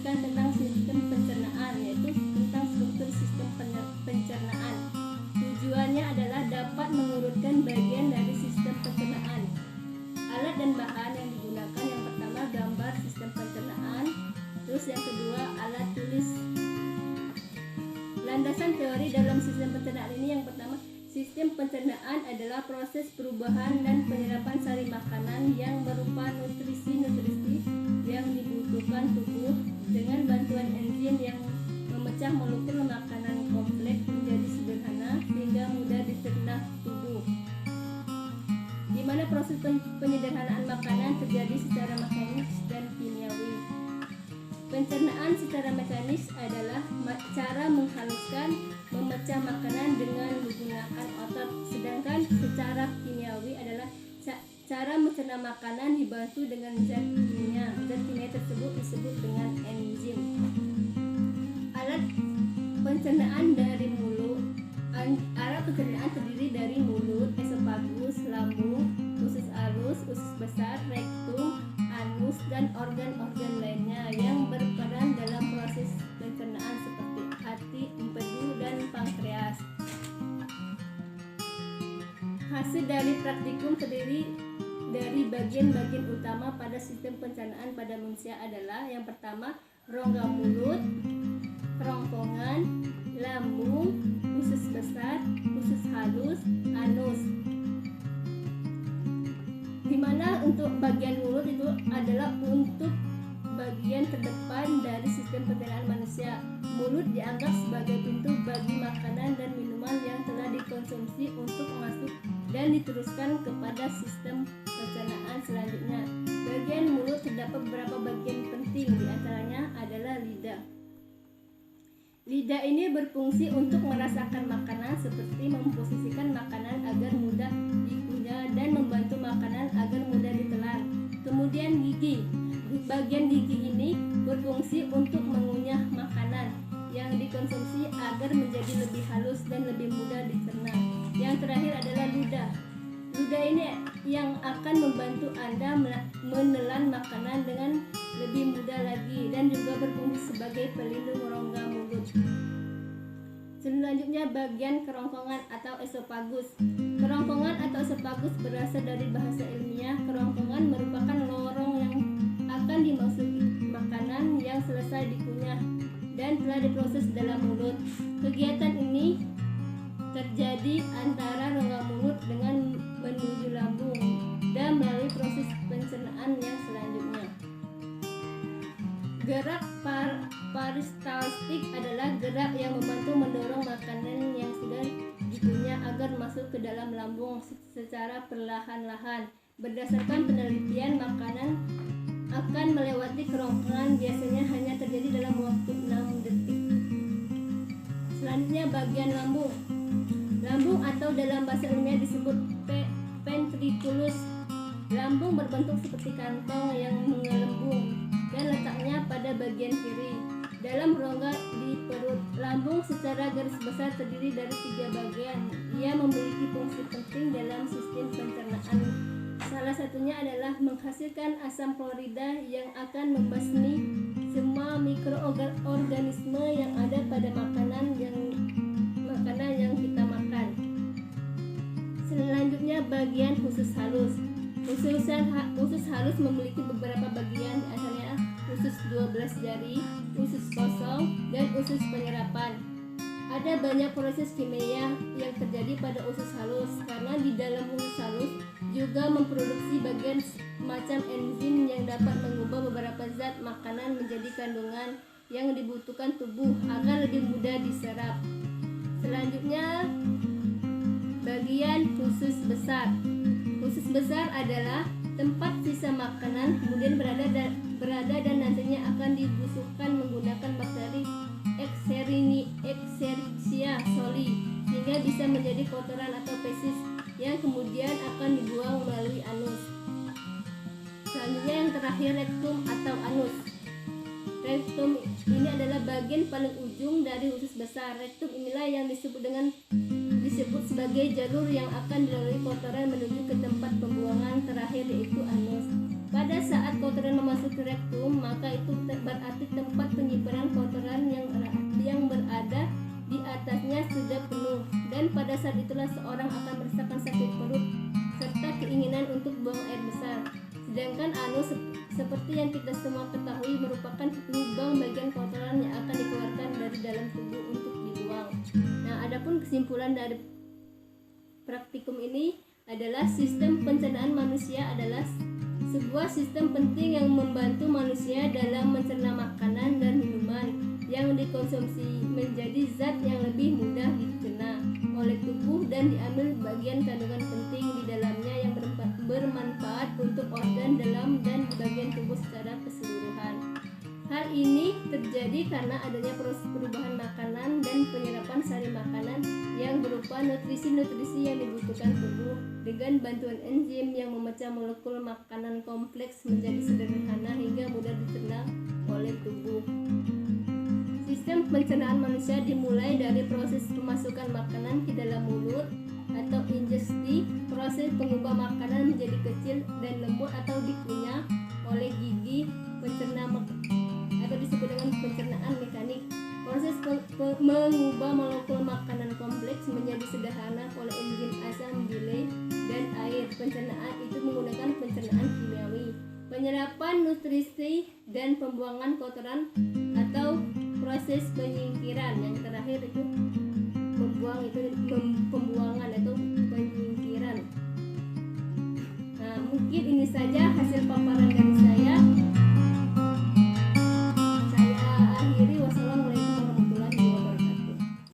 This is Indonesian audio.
menjelaskan tentang sistem pencernaan, yaitu tentang struktur sistem pencernaan. Tujuannya adalah dapat mengurutkan bagian dari sistem pencernaan. Alat dan bahan yang digunakan, yang pertama gambar sistem pencernaan, terus yang kedua alat tulis. Landasan teori dalam sistem pencernaan ini, yang pertama, sistem pencernaan adalah proses perubahan dan penyerapan sari makanan yang berupa nutrisi-nutrisi yang dibutuhkan tubuh dengan bantuan enzim yang memecah molekul makanan kompleks menjadi sederhana sehingga mudah dicerna tubuh. Di mana proses penyederhanaan makanan terjadi secara mekanis dan kimiawi. Pencernaan secara mekanis adalah cara menghaluskan, memecah makanan dengan menggunakan otot, sedangkan secara kimiawi adalah cara mencerna makanan dibantu dengan zat kimia. Zat kimia tersebut disebut dengan enzim. Alat pencernaan dari mulut. Alat pencernaan terdiri dari mulut, esofagus, lambung, usus halus, usus besar, rektum, anus, dan organ-organ lainnya yang berperan dalam proses pencernaan seperti hati, empedu, dan pankreas. Hasil dari praktikum terdiri dari bagian-bagian utama pada sistem pencernaan pada manusia adalah, yang pertama, rongga mulut, kerongkongan, lambung, usus besar, usus halus, anus. Dimana untuk bagian mulut itu adalah untuk bagian terdepan dari sistem pencernaan manusia. Mulut dianggap sebagai pintu bagi makanan dan minuman yang telah dikonsumsi untuk masuk dan diteruskan kepada sistem pencernaan selanjutnya. Bagian mulut terdapat beberapa bagian penting, diantaranya adalah lidah. Lidah ini berfungsi untuk merasakan makanan seperti memposisikan makanan agar mudah dikunyah dan membantu makanan agar mudah ditelan. Kemudian gigi. Bagian gigi ini berfungsi untuk mengunyah makanan yang dikonsumsi agar menjadi lebih halus dan lebih mudah dicerna. Yang terakhir adalah ludah. Ludah ini yang akan membantu Anda menelan makanan dengan lebih mudah lagi dan juga berfungsi sebagai pelindung rongga mulut. Selanjutnya bagian kerongkongan atau esofagus. Kerongkongan atau esofagus berasal dari bahasa ilmiah. Kerongkongan merupakan lorong yang akan dimasuki makanan yang selesai dikunyah dan telah diproses dalam mulut. Kegiatan ini terjadi antara rongga mulut dengan menuju lambung dan melalui proses pencernaan yang selanjutnya. Gerak peristaltik adalah gerak yang membantu mendorong makanan yang sudah dikunyah agar masuk ke dalam lambung secara perlahan-lahan. Berdasarkan penelitian, makanan akan melewati kerongkongan biasanya hanya terjadi dalam waktu 6 detik. Selanjutnya bagian lambung. Lambung atau dalam bahasa ilmiah disebut ventriculus. Lambung berbentuk seperti kantong yang menggelembung dan letaknya pada bagian kiri dalam rongga di perut. Lambung secara garis besar terdiri dari 3 bagian. Ia memiliki fungsi penting dalam sistem pencernaan. Salah satunya adalah menghasilkan asam klorida yang akan membasmi semua mikroorganisme yang ada pada makanan yang kita makan. Selanjutnya bagian usus halus. Usus halus memiliki beberapa bagian, antaranya usus 12 jari, usus kosong, dan usus penyerapan. Ada banyak proses kimia yang terjadi pada usus halus karena di dalam usus halus juga memproduksi bagian macam enzim yang dapat mengubah beberapa zat makanan menjadi kandungan yang dibutuhkan tubuh agar lebih mudah diserap. Selanjutnya bagian usus besar. Usus besar adalah tempat sisa makanan kemudian berada dan nantinya akan dibusukkan menggunakan bakteri Escherichia coli sehingga bisa menjadi kotoran atau fesis yang kemudian akan dibuang melalui anus. Selanjutnya yang terakhir rektum atau anus. Rektum ini adalah bagian paling ujung dari usus besar. Rektum inilah yang disebut sebagai jalur yang akan dilalui kotoran menuju ke tempat pembuangan terakhir, yaitu anus. Pada saat kotoran memasuki rektum, maka itu berarti tempat penyimpanan kotoran yang berada di atasnya sudah penuh, dan pada saat itulah seorang akan merasakan sakit perut serta keinginan untuk buang air besar. Sedangkan anus seperti yang kita semua ketahui merupakan lubang bagian kotoran yang akan dikeluarkan dari dalam tubuh untuk dibuang. Nah, adapun kesimpulan dari praktikum ini adalah sistem pencernaan manusia adalah sebuah sistem penting yang membantu manusia dalam mencerna makanan dan minuman yang dikonsumsi menjadi zat yang lebih mudah dicerna oleh tubuh dan diambil bagian kandungan penting di dalamnya yang bermanfaat untuk organ dalam dan di bagian tubuh secara keseluruhan. Hal ini terjadi karena adanya proses perubahan makanan dan penyerapan sari makanan yang berupa nutrisi-nutrisi yang dibutuhkan tubuh dengan bantuan enzim yang memecah molekul makanan kompleks menjadi sederhana hingga mudah dicerna oleh tubuh. Sistem pencernaan manusia dimulai dari proses pemasukan makanan ke dalam mulut atau ingesti, proses pengubah makanan menjadi kecil dan lembut atau dikunyah oleh gigi pencerna atau disebut dengan pencernaan mekanik. Proses mengubah molekul makanan kompleks menjadi sederhana oleh enzim asam bile dan air. Pencernaan itu menggunakan pencernaan kimiawi. Penyerapan nutrisi dan pembuangan kotoran atau proses penyingkiran. Yang terakhir itu pembuangan atau penyingkiran. Nah, mungkin ini saja hasil paparan dari